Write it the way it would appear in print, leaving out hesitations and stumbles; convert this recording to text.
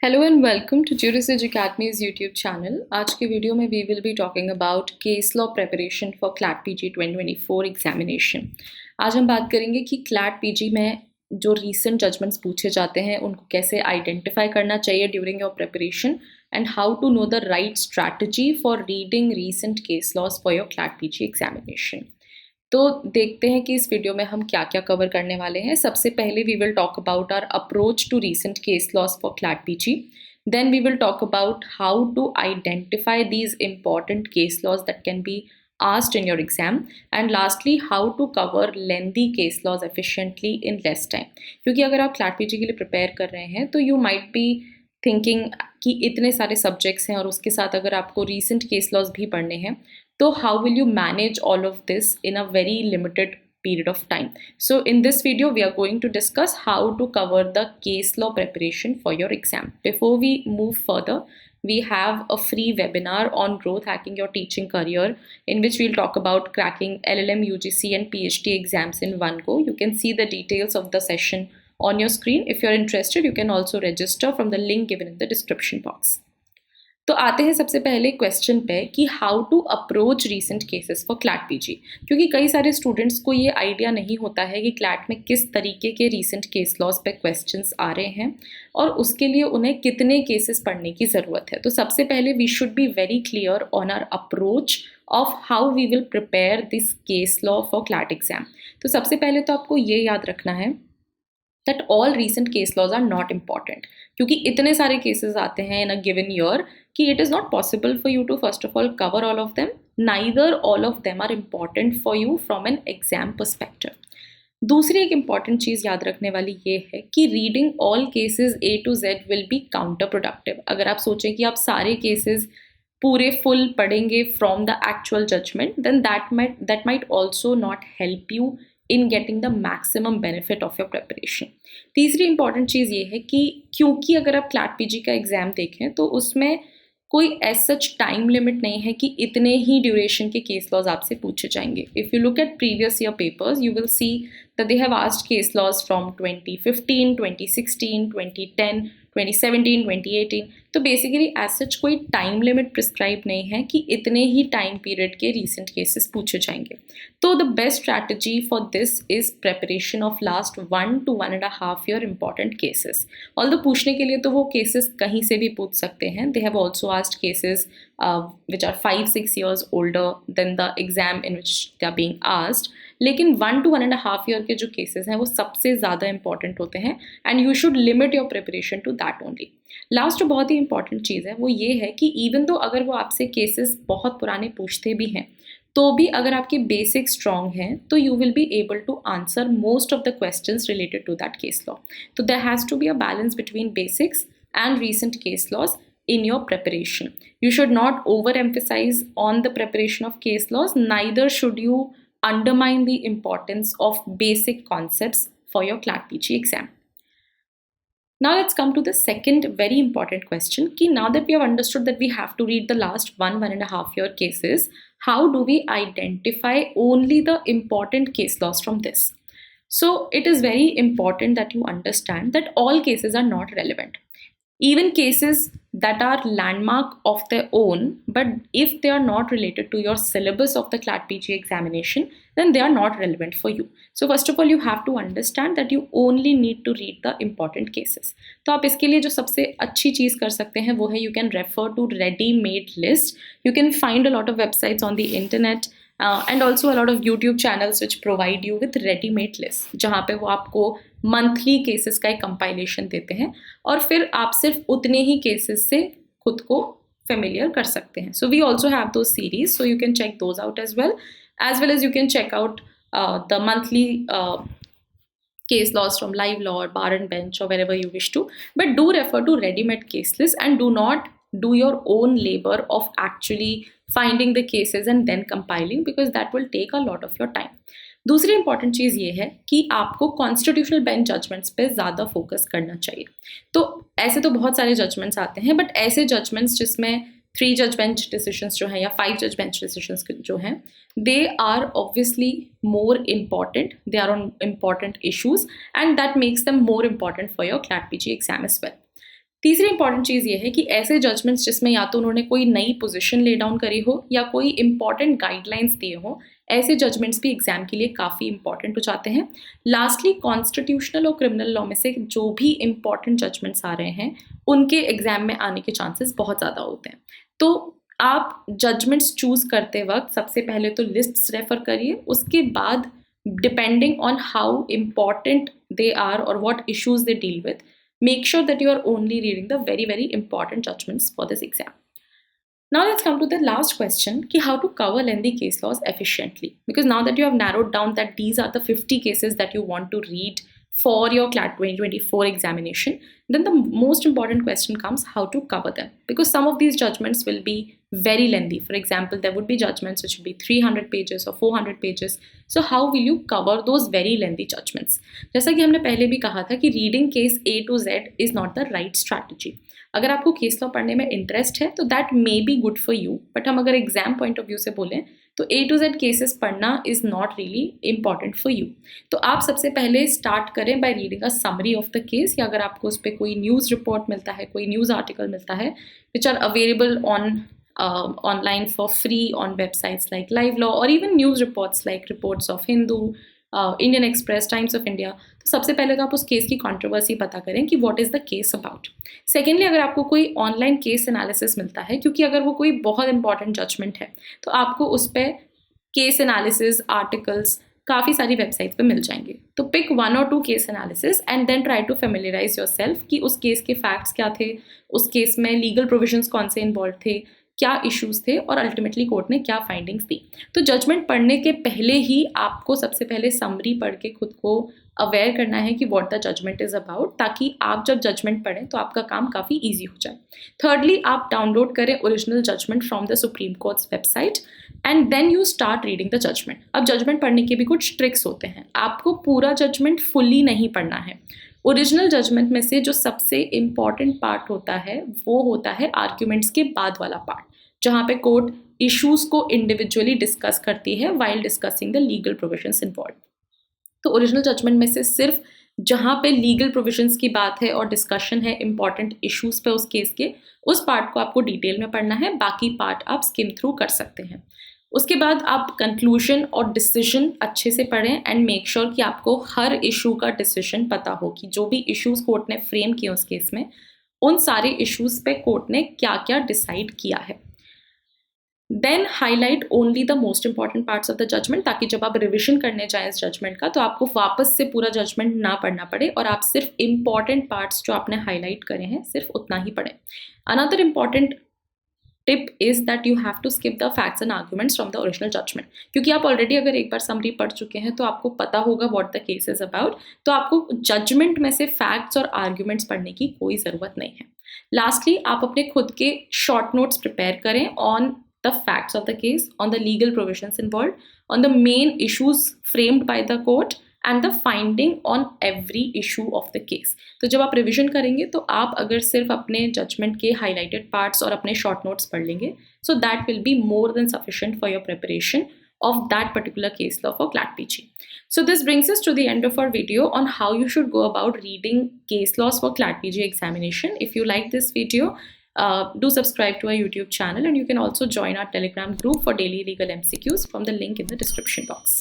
Hello and welcome to JurisEdge academy's YouTube channel. आज के video में we will be talking about case law preparation for CLAT PG 2024 examination. आज हम बात करेंगे कि क्लैट पीजी में जो रीसेंट जजमेंट्स पूछे जाते हैं उनको कैसे आइडेंटिफाई करना चाहिए during your preparation and how to know the right strategy for reading recent case laws for your CLAT PG examination. तो देखते हैं कि इस वीडियो में हम क्या क्या कवर करने वाले हैं। सबसे पहले we will talk about our approach to recent case laws for CLAT PG. Then we will talk about how to identify these important case laws that can be asked in your exam, and lastly how to cover lengthy case laws efficiently in less time। क्योंकि अगर आप CLAT PG के लिए prepare कर रहे हैं तो you might be thinking कि इतने सारे सब्जेक्ट्स हैं और उसके साथ अगर आपको रीसेंट केस लॉज भी पढ़ने हैं तो how will you manage all of this in a very limited period of time? So in this video we are going to discuss how to cover the case law preparation for your exam. Before we move further, we have a free webinar on growth hacking your teaching career, in which we'll talk about cracking LLM, UGC and PhD exams in one go. You can see the details of the session on your screen. If you're interested, you can also register from the link given in the description box. तो आते हैं सबसे पहले question पे कि how to approach recent cases for CLAT PG. क्योंकि कई सारे स्टूडेंट्स को ये आइडिया नहीं होता है कि क्लैट में किस तरीके के रीसेंट केस लॉज पे क्वेश्चंस आ रहे हैं और उसके लिए उन्हें कितने केसेस पढ़ने की ज़रूरत है। तो सबसे पहले we should be very clear on our approach of how we will prepare this case law for CLAT exam. तो सबसे पहले तो आपको ये याद रखना है that all recent case laws are not important, क्योंकि इतने सारे cases आते हैं in a given year कि it is not possible for you to first of all cover all of them, neither all of them are important for you from an exam perspective। दूसरी एक important चीज़ याद रखने वाली ये है कि reading all cases A to Z will be counterproductive। अगर आप सोचें कि आप सारे cases पूरे full पढ़ेंगे from the actual judgment, then that might also not help you in getting the maximum benefit of your preparation। तीसरी important चीज़ ये है कि क्योंकि अगर आप क्लैट पीजी का एग्ज़ाम देखें तो उसमें कोई एज सच टाइम लिमिट नहीं है कि इतने ही ड्यूरेशन के केस लॉज आपसे पूछे जाएंगे। If you look at previous year papers you will see that they have asked case laws from 2015, 2016, 2010, 2017, 2018। तो बेसिकली एज सच कोई टाइम लिमिट प्रिस्क्राइब नहीं है कि इतने ही टाइम पीरियड के रीसेंट केसेस पूछे जाएंगे। तो the best strategy for this is preparation of last 1 to 1.5 year important cases. Although पूछने के लिए तो वो केसेस कहीं से भी पूछ सकते हैं। They have also asked cases which are 5-6 years older than the exam in which they are being asked, लेकिन 1 to 1.5 year के जो केसेस हैं वो सबसे ज़्यादा इंपॉर्टेंट होते हैं and you should limit your preparation to that only. Last जो बहुत ही इंपॉर्टेंट चीज़ है वो ये है कि इवन तो अगर वो आपसे केसेस बहुत पुराने पूछते भी हैं तो भी अगर आपके बेसिक स्ट्रॉन्ग हैं तो you will be able to answer most of the questions related to that case law. तो there has to be a balance between basics and recent case laws in your preparation। You should not overemphasize on the preparation of case laws, neither should you undermine the importance of basic concepts for your CLAT PG exam। Now let's come to the second very important question कि now that we have understood that we have to read the last 1.5 year cases, how do we identify only the important case laws from this? So it is very important that you understand that all cases are not relevant। Even cases that are landmark of their own, but if they are not related to your syllabus of the CLAT PG examination, then they are not relevant for you। So first of all, you have to understand that you only need to read the important cases। तो आप इसके लिए जो सबसे अच्छी चीज़ कर सकते हैं वो है you can refer to ready-made list। You can find a lot of websites on the internet and also a lot of YouTube channels which provide you with ready-made lists, जहाँ पे वो आपको मंथली केसेस का एक compilation देते हैं और फिर आप सिर्फ उतने ही केसेस से खुद को फेमिलियर कर सकते हैं। सो वी ऑल्सो हैव दो series, so you can check those out as well as you can check out the monthly case laws from Live Law or Bar and Bench or wherever you wish to, but do refer to ready-made case lists and do not do your own labor of actually finding the cases and then compiling, because that will take a lot of your time। दूसरी important चीज़ ये है कि आपको constitutional bench judgements पे ज़्यादा focus करना चाहिए। तो ऐसे तो बहुत सारे जजमेंट्स आते हैं, बट ऐसे जजमेंट्स जिसमें 3 जज बेंच डिसीजंस जो हैं या 5 जज बेंच डिसीजंस जो हैं, they are obviously more important, they are on important issues and that makes them more important for your CLAT PG exam as well. तीसरी इंपॉर्टेंट चीज़ ये है कि ऐसे जजमेंट्स जिसमें या तो उन्होंने कोई नई पोजीशन ले डाउन करी हो या कोई इंपॉर्टेंट गाइडलाइंस दिए हो, ऐसे जजमेंट्स भी एग्जाम के लिए काफ़ी इंपॉर्टेंट हो जाते हैं। लास्टली, कॉन्स्टिट्यूशनल और क्रिमिनल लॉ में से जो भी इंपॉर्टेंट जजमेंट्स आ रहे हैं उनके एग्जाम में आने के चांसेस बहुत ज़्यादा होते हैं। तो आप जजमेंट्स चूज़ करते वक्त सबसे पहले तो लिस्ट्स रेफर करिए, उसके बाद depending on how important they are और what issues they deal with, make sure that you are only reading the very important judgments for this exam. Now let's come to the last question, ki how to cover lengthy case laws efficiently. Because now that you have narrowed down that these are the 50 cases that you want to read for your CLAT 2024 examination, then the most important question comes how to cover them. Because some of these judgments will be very lengthy. For example, there would be judgments which would be 300 pages or 400 pages. So how will you cover those very lengthy judgments? जैसा कि हमने पहले भी कहा था कि reading case A to Z is not the right strategy. अगर आपको केस लॉ पढ़ने में इंटरेस्ट है तो that may be good for you, but हम अगर एग्जाम पॉइंट ऑफ व्यू से बोलें तो A to Z केसेस पढ़ना is not really important for you. तो आप सबसे पहले स्टार्ट करें by reading a summary of the case, या अगर आपको उस पर कोई न्यूज़ रिपोर्ट मिलता है, कोई न्यूज़ आर्टिकल मिलता है which are available on online for free on websites like Live Law, or even news reports like reports of Hindu, Indian Express, Times of India. तो सबसे पहले तो आप उस केस की कंट्रोवर्सी पता करें कि what is the case about. Secondly, अगर आपको कोई ऑनलाइन केस एनालिसिस मिलता है, क्योंकि अगर वो कोई बहुत इंपॉर्टेंट जजमेंट है तो आपको उस पर केस एनालिसिस आर्टिकल्स काफ़ी सारी वेबसाइट्स पे मिल जाएंगे। तो pick 1 or 2 case analysis and then try to familiarise yourself कि उस केस के फैक्ट्स क्या थे, उस केस में लीगल प्रोविजंस कौन से इन्वॉल्व थे, क्या इश्यूज थे और अल्टीमेटली कोर्ट ने क्या फाइंडिंग्स दी। तो जजमेंट पढ़ने के पहले ही आपको सबसे पहले समरी पढ़ के खुद को अवेयर करना है कि what the judgment is about, ताकि आप जब जजमेंट पढ़ें तो आपका काम काफ़ी ईजी हो जाए। थर्डली, आप डाउनलोड करें original judgment from the Supreme Court's website and then you start reading the judgment. अब जजमेंट पढ़ने के भी कुछ ट्रिक्स होते हैं, आपको पूरा जजमेंट फुल्ली नहीं पढ़ना है। ओरिजिनल जजमेंट में से जो सबसे इम्पॉर्टेंट पार्ट होता है वो होता है आर्ग्यूमेंट्स के बाद वाला पार्ट, जहाँ पे कोर्ट इश्यूज को इंडिविजुअली डिस्कस करती है while discussing the legal provisions involve. तो ओरिजिनल जजमेंट में से सिर्फ जहाँ पे लीगल प्रोविजंस की बात है और डिस्कशन है इंपॉर्टेंट इश्यूज पे उस केस के, उस पार्ट को आपको डिटेल में पढ़ना है, बाकी पार्ट आप स्किम थ्रू कर सकते हैं। उसके बाद आप कंक्लूजन और डिसीजन अच्छे से पढ़ें एंड मेक श्योर कि आपको हर इशू का डिसीजन पता हो कि जो भी इश्यूज कोर्ट ने फ्रेम किए उस केस में, उन सारे इश्यूज पे कोर्ट ने क्या क्या डिसाइड किया है। Then highlight only the most important parts of the judgment, ताकि जब आप रिविजन करने जाएं इस जजमेंट का तो आपको वापस से पूरा जजमेंट ना पढ़ना पड़े और आप सिर्फ इंपॉर्टेंट पार्ट्स जो आपने हाईलाइट करे हैं सिर्फ उतना ही पढ़ें। Another important tip is that you have to skip the facts and arguments from the original judgment, क्योंकि आप ऑलरेडी अगर एक बार समरी पढ़ चुके हैं तो आपको पता होगा what the case is about, तो आपको जजमेंट में से फैक्ट्स और आर्ग्यूमेंट्स पढ़ने की कोई ज़रूरत नहीं है। लास्टली, आप अपने खुद के शॉर्ट नोट्स प्रिपेयर करें on the facts of the case, on the legal provisions involved, on the main issues framed by the court and the finding on every issue of the case. तो जब आप revision करेंगे तो आप अगर सिर्फ अपने जजमेंट के हाईलाइटेड पार्ट्स और अपने शॉर्ट नोट्स पढ़ लेंगे, so that will be more than sufficient for your preparation of that particular case law for CLAT PG. So this brings us to the end of our video on how you should go about reading case laws for CLAT PG examination. If you like this video, do subscribe to our YouTube channel, and you can also join our Telegram group for daily legal MCQs from the link in the description box.